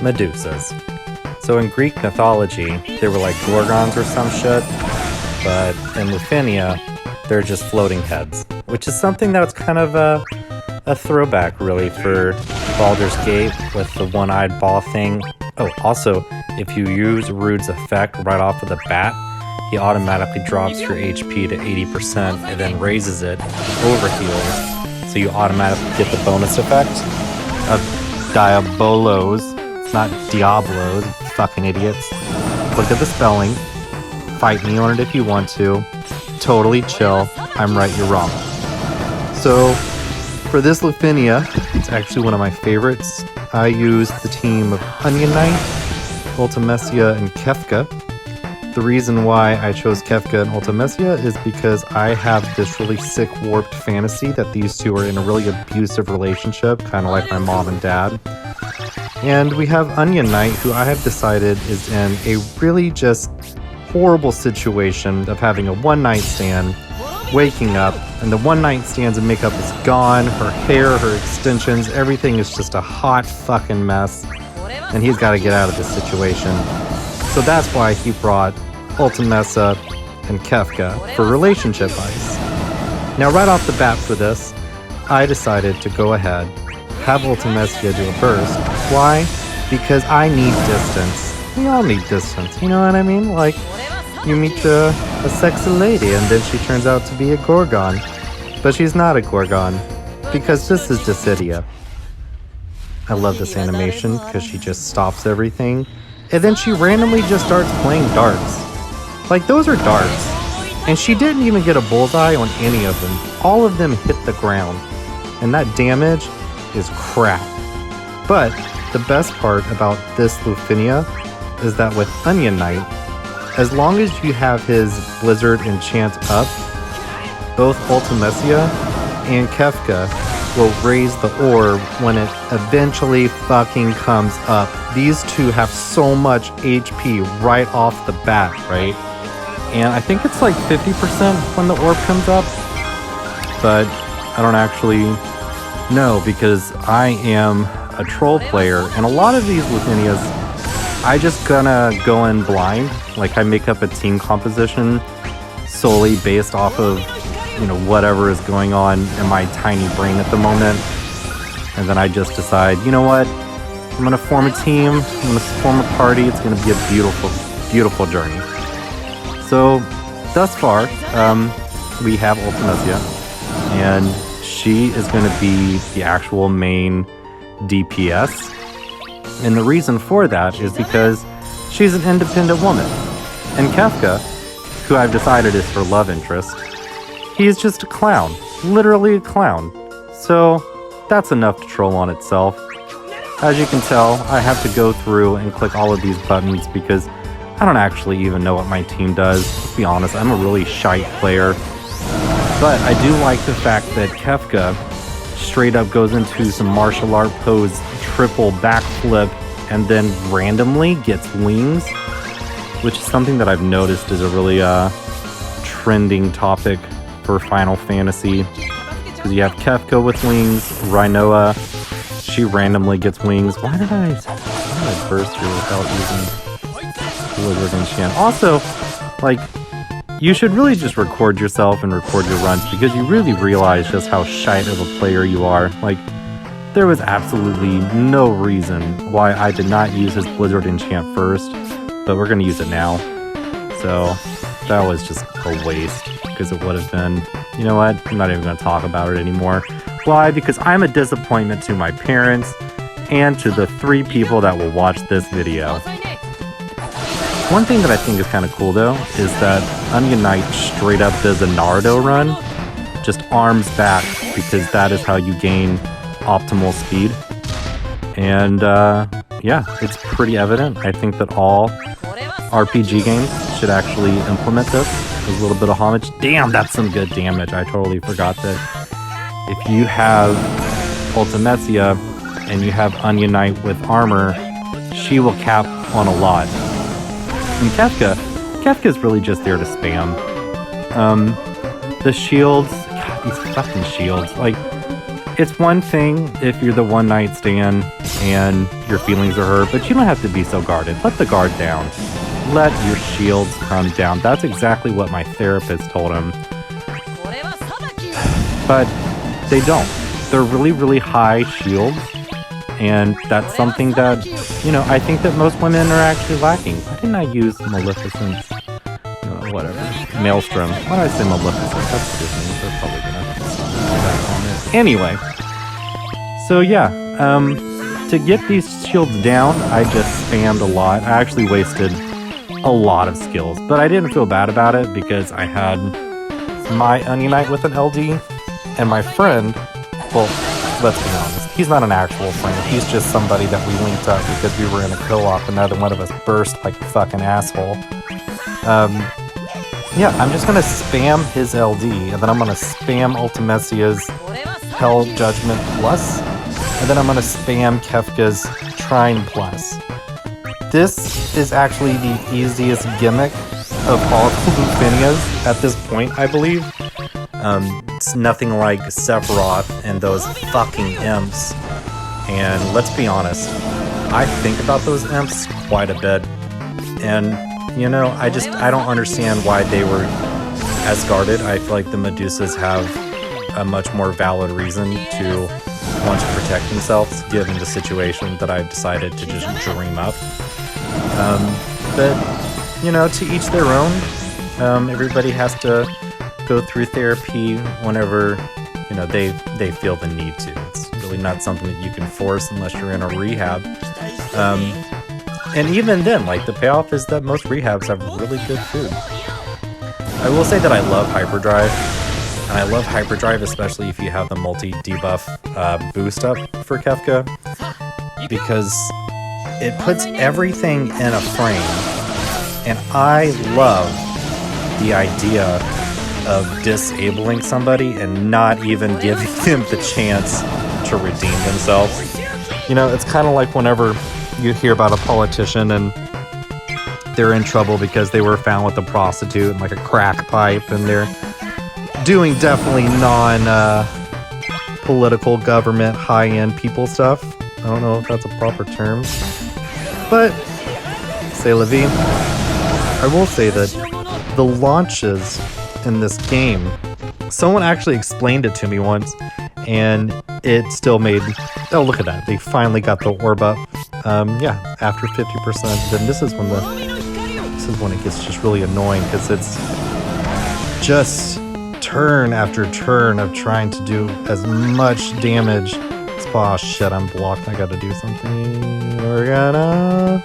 Medusas. So in Greek mythology, they were like gorgons or some shit, but in Lufenia, they're just floating heads, which is something that's kind of a throwback, really, for Baldur's Gate with the one-eyed ball thing. Oh, also, if you use Rude's effect right off of the bat, he automatically drops your HP to 80% and then raises it over heals, so you automatically get the bonus effect of Diabolos. It's not Diablos, fucking idiots. Look at the spelling. Fight me on it if you want to. Totally chill. I'm right, you're wrong. So, for this Lufenia, it's actually one of my favorites. I use the team of Onion Knight, Ultimecia, and Kefka. The reason why I chose Kefka and Ultimecia is because I have this really sick, warped fantasy that these two are in a really abusive relationship, kind of like my mom and dad. And we have Onion Knight, who I have decided is in a really just horrible situation of having a one-night stand, waking up, and the one-night stand's makeup is gone, her hair, her extensions, everything is just a hot fucking mess, and he's got to get out of this situation. So that's why he brought Ultimecia and Kefka for relationship advice. Now right off the bat for this, I decided to go ahead, have Ultimecia do a burst. Why? Because I need distance. We all need distance, you know what I mean? Like, you meet a sexy lady and then she turns out to be a Gorgon. But she's not a Gorgon, because this is Dissidia. I love this animation because she just stops everything. And then she randomly just starts playing darts. Like, those are darts. And she didn't even get a bullseye on any of them. All of them hit the ground. And that damage is crap. But the best part about this Lufenia is that with Onion Knight, as long as you have his Blizzard enchant up, both Ultimecia and Kefka will raise the orb when it eventually fucking comes up. These two have so much HP right off the bat, right? And I think it's like 50% when the orb comes up, but I don't actually know because I am a troll player, and a lot of these Lufenias, I just gonna go in blind. Like, I make up a team composition solely based off of, you know, whatever is going on in my tiny brain at the moment. And then I just decide, you know what? I'm going to form a team. I'm going to form a party. It's going to be a beautiful, beautiful journey. So, thus far, we have Ultimecia. And she is going to be the actual main DPS. And the reason for that is because she's an independent woman. And Kefka, who I've decided is her love interest, he's just a clown. Literally a clown. So, that's enough to troll on itself. As you can tell, I have to go through and click all of these buttons because I don't actually even know what my team does. Let's be honest, I'm a really shite player. But I do like the fact that Kefka straight up goes into some martial art pose, triple backflip, and then randomly gets wings, which is something that I've noticed is a really trending topic for Final Fantasy. Because you have Kefka with wings, Rhinoa, she randomly gets wings. Why did I burst here without using Blizzard Enchant? Also, like, you should really just record yourself and record your runs because you really realize just how shite of a player you are. Like, there was absolutely no reason why I did not use his Blizzard Enchant first, but we're going to use it now. So, that was just a waste because it would have been, you know what, I'm not even going to talk about it anymore. Why? Because I'm a disappointment to my parents and to the 3 people that will watch this video. One thing that I think is kind of cool though is that Onion Knight straight up does a Naruto run, just arms back, because that is how you gain optimal speed. And yeah, it's pretty evident. I think that all RPG games should actually implement this. There's a little bit of homage. Damn, that's some good damage. I totally forgot that if you have Ultimecia and you have Onion Knight with armor, she will cap on a lot. And Kefka's really just there to spam. The shields, God, these fucking shields. Like, it's one thing if you're the one night stand and your feelings are hurt, but you don't have to be so guarded. Let the guard down. Let your shields come down. That's exactly what my therapist told him. But they don't. They're really, really high shields. And that's something that, you know, I think that most women are actually lacking. Why didn't I use Maleficent? Whatever. Maelstrom. Why did I say Maleficent? That's Disney. They're probably gonna say that on it. Anyway. So yeah. To get these shields down, I just spammed a lot. I actually wasted a lot of skills. But I didn't feel bad about it because I had my Unite with an LD. And my friend, well, let's be honest, he's not an actual friend. He's just somebody that we linked up because we were in a co-op and neither one of us burst like a fucking asshole. Yeah, I'm just gonna spam his LD, and then I'm gonna spam Ultimecia's Hell Judgment Plus, and then I'm gonna spam Kefka's Trine Plus. This is actually the easiest gimmick of all of Lufenia's at this point, I believe. It's nothing like Sephiroth and those fucking imps. And let's be honest, I think about those imps quite a bit. And, you know, I don't understand why they were as guarded. I feel like the Medusas have a much more valid reason to want to protect themselves, given the situation that I've decided to just dream up. But, you know, to each their own. Everybody has to go through therapy whenever, you know, they feel the need to. It's really not something that you can force unless you're in a rehab. And even then, like, the payoff is that most rehabs have really good food. I will say that I love Hyperdrive, and I love Hyperdrive especially if you have the multi-debuff boost up for Kefka, because it puts everything in a frame, and I love the idea of disabling somebody and not even giving them the chance to redeem themselves. You know, it's kind of like whenever you hear about a politician and they're in trouble because they were found with a prostitute and like a crack pipe, and they're doing definitely non-political government high-end people stuff. I don't know if that's a proper term, but c'est la vie. I will say that the launches in this game, someone actually explained it to me once, and it still made, oh, look at that, they finally got the orb up. Yeah, after 50%, then this is when it gets just really annoying, because it's just turn after turn of trying to do as much damage as possible. Oh shit, I'm blocked, I gotta do something. We're gonna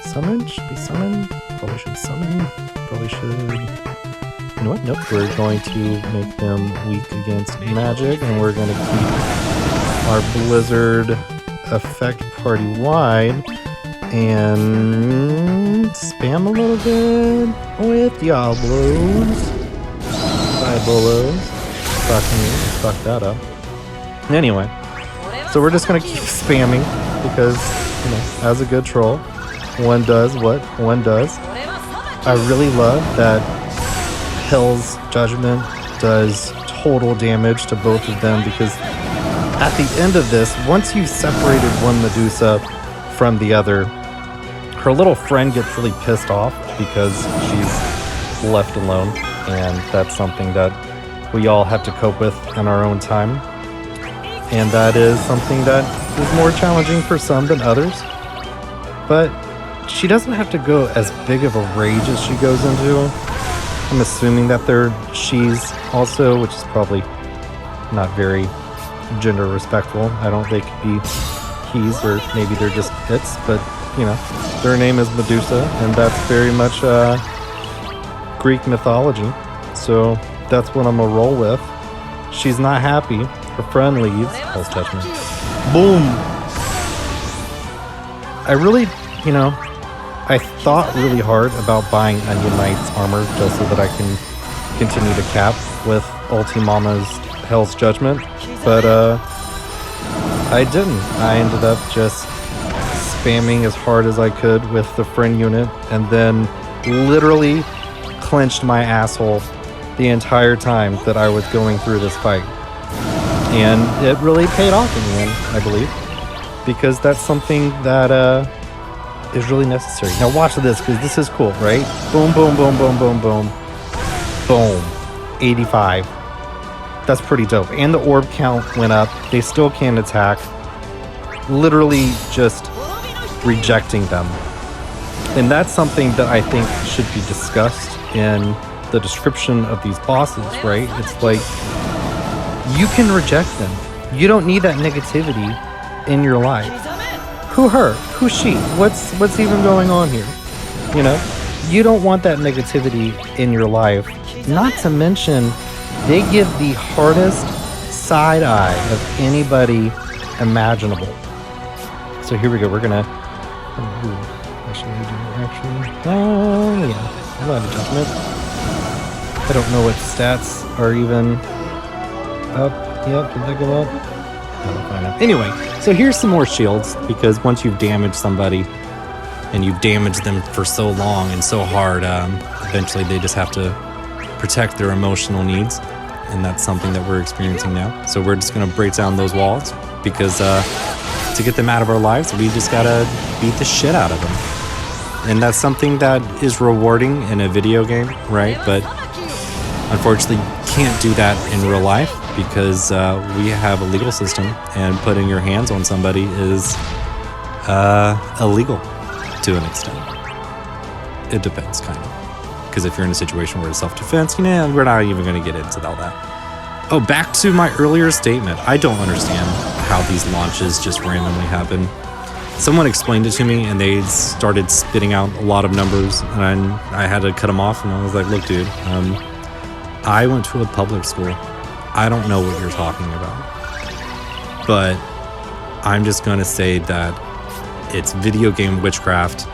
summon, should be summoned, probably should summon, probably should. You know what? Nope. We're going to make them weak against magic, and we're going to keep our Blizzard effect party wide and spam a little bit with Diablos. Diabolos. Fuck me. Fuck that up. Anyway, so we're just going to keep spamming because, you know, as a good troll, one does what one does. I really love that Hell's Judgment does total damage to both of them, because at the end of this, once you've separated one Medusa from the other, her little friend gets really pissed off because she's left alone, and that's something that we all have to cope with in our own time, and that is something that is more challenging for some than others. But she doesn't have to go as big of a rage as she goes into. I'm assuming that they're she's also, which is probably not very gender respectful. I don't think it could be he's, or maybe they're just it's, but you know, their name is Medusa, and that's very much Greek mythology. So that's what I'm gonna roll with. She's not happy. Her friend leaves. Hell's Judgment. Boom! I really, you know, I thought really hard about buying Onion Knight's armor just so that I can continue to cap with Ultimama's Hell's Judgment, but I didn't. I ended up just spamming as hard as I could with the friend unit, and then literally clenched my asshole the entire time that I was going through this fight. And it really paid off in the end, I believe, because that's something that is really necessary. Now watch this, because this is cool, right? Boom, boom, boom, boom, boom, boom. Boom. 85. That's pretty dope. And the orb count went up. They still can't attack. Literally just rejecting them. And that's something that I think should be discussed in the description of these bosses, right? It's like, you can reject them. You don't need that negativity in your life. Who her? Who's she? What's even going on here? You know? You don't want that negativity in your life. Not to mention, they give the hardest side eye of anybody imaginable. So here we go. We're gonna. Yeah, a lot of adjustment. I don't know what stats are even up. Yep, did they go up? I don't find out. Anyway, so here's some more shields, because once you've damaged somebody and you've damaged them for so long and so hard, eventually they just have to protect their emotional needs, and that's something that we're experiencing now. So we're just gonna break down those walls, because to get them out of our lives, we just gotta beat the shit out of them. And that's something that is rewarding in a video game, right? But unfortunately, can't do that in real life, because we have a legal system, and putting your hands on somebody is illegal to an extent. It depends, kind of. Because if you're in a situation where it's self-defense, we're not even going to get into all that. Oh, back to my earlier statement. I don't understand how these launches just randomly happen. Someone explained it to me, and they started spitting out a lot of numbers, and I had to cut them off, and I was like, look, dude, I went to a public school. I don't know what you're talking about. But I'm just going to say that it's video game witchcraft,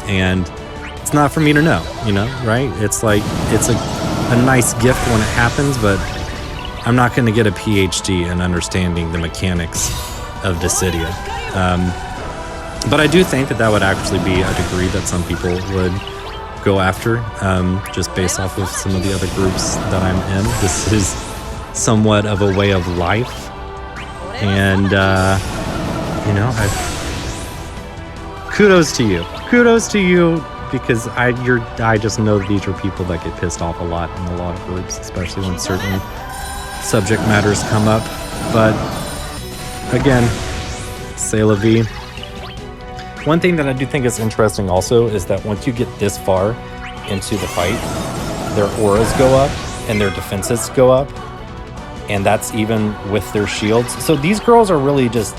and it's not for me to know, right? It's like, it's a nice gift when it happens, but I'm not going to get a PhD in understanding the mechanics of Dissidia. But I do think that would actually be a degree that some people would go after, just based off of some of the other groups that I'm in. This is somewhat of a way of life, and kudos to you, because I just know that these are people that get pissed off a lot in a lot of groups, especially when certain subject matters come up. But again, c'est la vie. One thing that I do think is interesting also is that once you get this far into the fight, their auras go up and their defenses go up, and that's even with their shields. So these girls are really just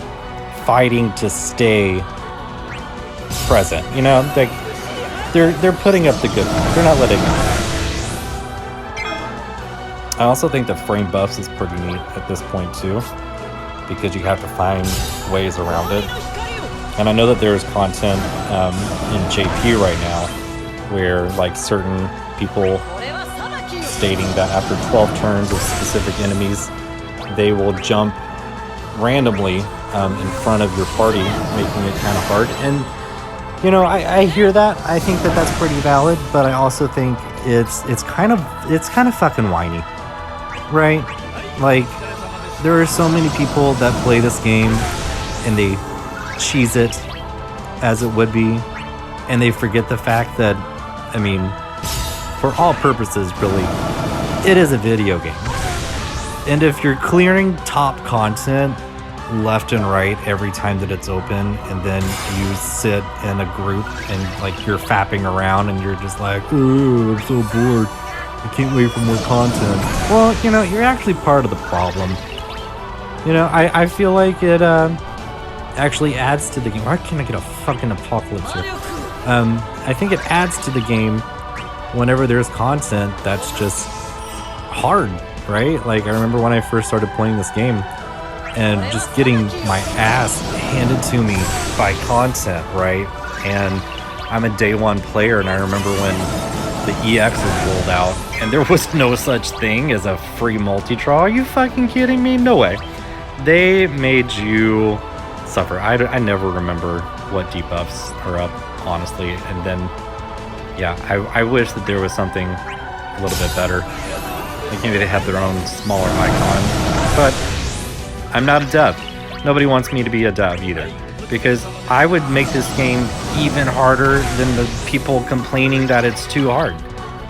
fighting to stay present, they're putting up the good fight. They're not letting up. I also think the frame buffs is pretty neat at this point too, because you have to find ways around it. And I know that there is content in JP right now where like certain people stating that after 12 turns of specific enemies, they will jump randomly in front of your party, making it kind of hard. And I hear that. I think that that's pretty valid, but I also think it's kind of fucking whiny, right? Like, there are so many people that play this game and they cheese it as it would be, and they forget the fact that, for all purposes, really, it is a video game. And if you're clearing top content left and right every time that it's open, and then you sit in a group and like you're fapping around and you're just like, ooh, I'm so bored, I can't wait for more content. Well, you're actually part of the problem. I feel like it actually adds to the game. Why can't I get a fucking apocalypse here? I think it adds to the game whenever there's content that's just hard, right? Like, I remember when I first started playing this game and just getting my ass handed to me by content, right? And I'm a day one player, and I remember when the EX was rolled out and there was no such thing as a free multi-trial. Are you fucking kidding me? No way. They made you suffer. I never remember what debuffs are up, honestly. And then, yeah, I wish that there was something a little bit better. Like maybe they have their own smaller icon. But I'm not a dev. Nobody wants me to be a dev either. Because I would make this game even harder than the people complaining that it's too hard.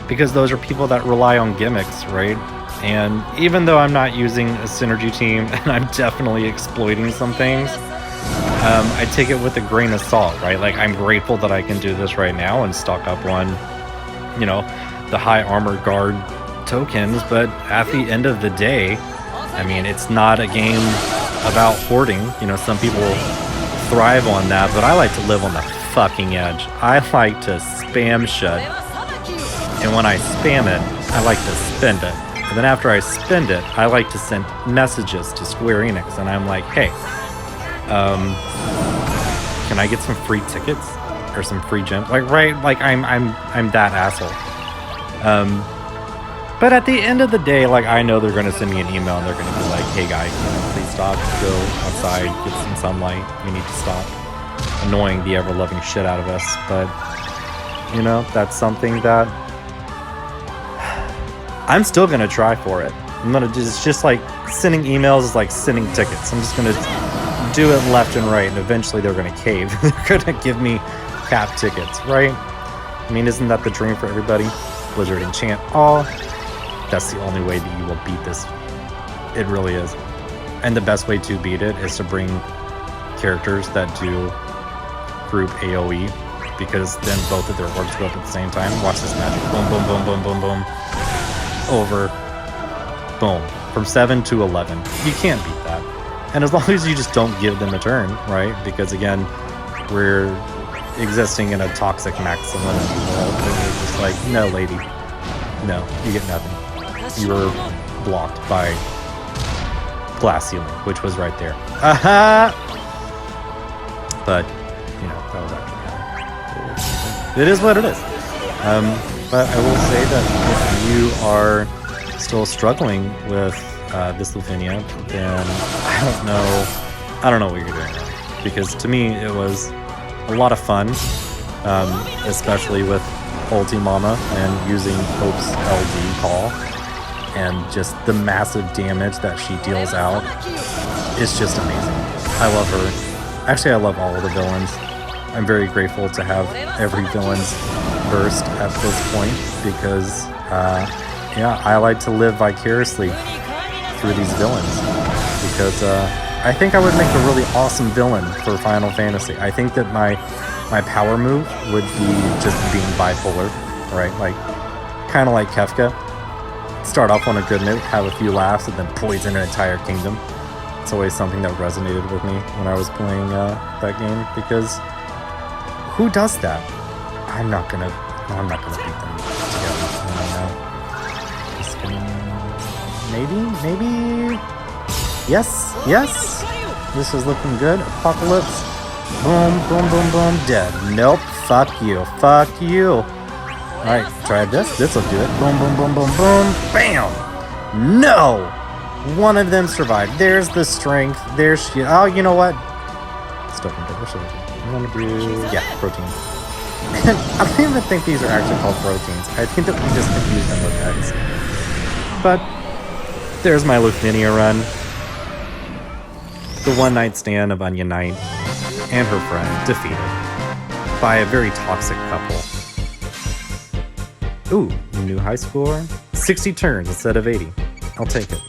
Because those are people that rely on gimmicks, right? And even though I'm not using a synergy team and I'm definitely exploiting some things, I take it with a grain of salt, right? Like, I'm grateful that I can do this right now and stock up on, you know, the high armor guard tokens. But at the end of the day, I mean, it's not a game about hoarding. You know, some people thrive on that, but I like to live on the fucking edge. I like to spam shit. And when I spam it, I like to spend it. And then after I spend it, I like to send messages to Square Enix, and I'm like, hey, can I get some free tickets or some free gems? Like, right? Like, I'm that asshole. But at the end of the day, like, I know they're gonna send me an email and they're gonna be like, hey guy, please stop, go outside, get some sunlight. You need to stop annoying the ever-loving shit out of us. But you know, that's something that I'm still gonna try for it. I'm gonna just like sending emails is like sending tickets. I'm just gonna do it left and right, and eventually they're gonna cave. They're gonna give me cap tickets, right? I mean, isn't that the dream for everybody? Blizzard enchant all. That's the only way that you will beat this. It really is. And the best way to beat it is to bring characters that do group AoE, because then both of their orbs go up at the same time. Watch this magic. Boom, boom, boom, boom, boom, boom. Over. Boom. From 7 to 11. You can't beat that. And as long as you just don't give them a turn, right? Because again, we're existing in a toxic masculinity world. It's just like, no, lady. No, you get nothing. You were blocked by glass ceiling, which was right there. Aha! But, you know, that was actually... It is what it is. But I will say that if you are still struggling with this Lufenia, then I don't know what you're doing wrong. Because to me, it was a lot of fun, especially with Ultimecia and using Hope's LD call, and just the massive damage that she deals out is just amazing. I love her. Actually, I love all of the villains. I'm very grateful to have every villain's burst at this point, because yeah, I like to live vicariously through these villains, because I think I would make a really awesome villain for Final Fantasy. I think that my power move would be just being bipolar, right? Like, kind of like Kefka. Start off on a good note, have a few laughs, and then poison an entire kingdom. It's always something that resonated with me when I was playing that game, because who does that? I'm not gonna beat them together. Just gonna, maybe. Yes. This is looking good. Apocalypse. Boom, boom, boom, boom. Dead. Nope. Fuck you. Alright, try this. This'll do it. Boom, boom, boom, boom, boom. Bam! No! One of them survived. There's the strength. There's shit. Oh, you know what? Still can do. What should I do? I'm gonna do... Yeah, protein. Man, I don't even think these are actually called proteins. I think that we just confuse them with eggs. But there's my Lufenia run. The one night stand of Onion Knight and her friend defeated by a very toxic couple. Ooh, new high score? 60 turns instead of 80. I'll take it.